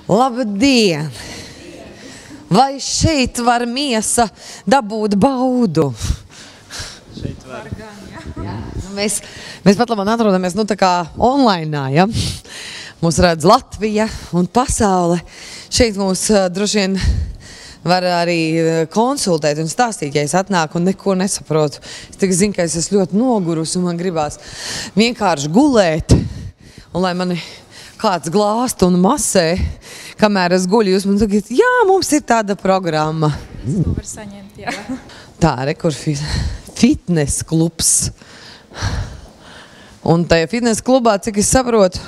Labdien! Vai šeit var miesa dabūt baudu? Šeit var. Jā. Mēs pat labāk atrodamies tā kā online, ja? Mūs redz Latvija un pasaule. Šeit mūs droši vien var arī konsultēt un stāstīt, ja es atnāku un neko nesaprotu. Es tikai zinu, ka es esmu ļoti nogurus un man gribās vienkārši gulēt. Un lai mani kāds glāst un masē, kamēr es guļu, jūs man sakat, jā, mums ir tāda programma. To var saņemt, jā. Tā, kur fitness klubs. Un tajā fitness klubā, cik es saprotu,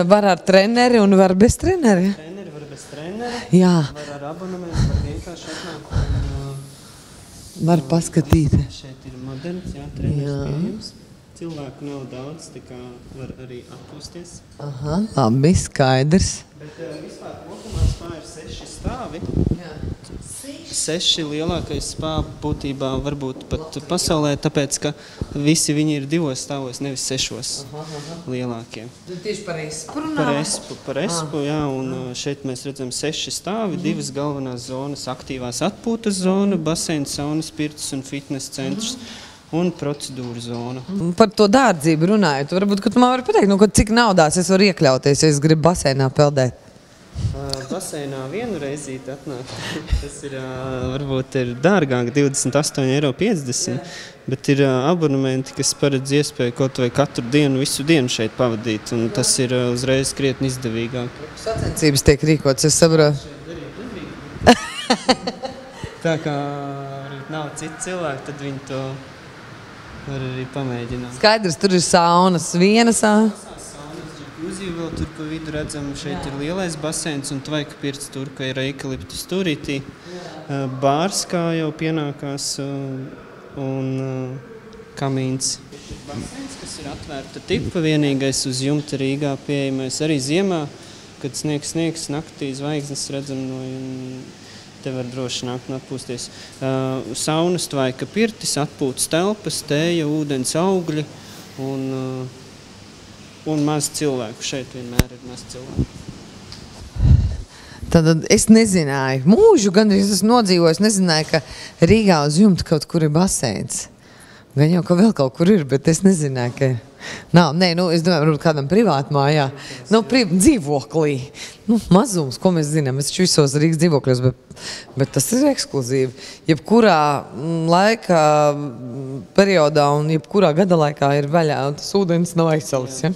var ar treneri un var bez treneri. Treneri var bez treneri, jā. Var ar abonementu, var vienkārši atnākt un... Var paskatīt. Šeit ir moderns, jā, treneris pieejams. Cilvēku nav daudz, tā kā var arī atpūsties. Aha, labi, skaidrs. Bet vispār kopumā spā ir 6 stāvi. Jā. 6 lielākais spā būtībā varbūt pat pasaulē, tāpēc, ka visi viņi ir 2 stāvos, nevis 6 lielākie. Tieši par espu runā? Par espu, jā, un šeit mēs redzam 6 stāvi, 2 galvenās zonas, aktīvās atpūtas zona, baseina, saunas, pirtis un fitness centrs. Un procedūra zona. Par to dārdzību runājot, varbūt, ka tu man vari pateikt, cik naudās es varu iekļauties, ja es gribu baseinā peldēt? Baseinā vienu reizīti atnāk. Tas ir, varbūt ir dārgāk, 28,50 €, bet ir abonementi, kas paredz iespēju kaut vai katru dienu, visu dienu šeit pavadīt, un tas ir uzreiz krietni izdevīgāk. Sacensības tiek rīkots, es saprotu. Tā kā nav citi cilvēki, tad viņi to var arī pamēģināt. Skaidrs, tur ir saunas, viena sauna. Saunas, džakuzi vēl tur pa vidu redzam, šeit ir lielais baseins un tvaika pirts tur, ka ir eikaliptus turītī. Bārs, kā jau pienākās, un kamīns. Baseins, kas ir atvērta tipa, vienīgais uz jumta Rīgā pieejamais arī ziemā, kad sniegs naktī zvaigznes redzam no te var droši nākt un atpūsties. Saunas, tvaika pirtis, atpūtas telpas, tēja, ūdens augļi un maz cilvēku. Šeit vienmēr ir maz cilvēku. Tad es nezināju, mūžu gandrīz esmu nodzīvojis, nezināju, ka Rīgā uz jumta kaut kur ir baseins. Gan jau, ka vēl kaut kur ir, bet es nezināju, ka nav. Nē, es domāju, varbūt kādam privātmājā, dzīvoklī. Mazums, ko mēs zinām, mēs taču visos Rīgas dzīvokļos, bet tas ir ekskluzīvi. Jebkurā laika periodā un jebkurā gada laikā ir vaļā, un tas ūdens nav aizsalis, ja?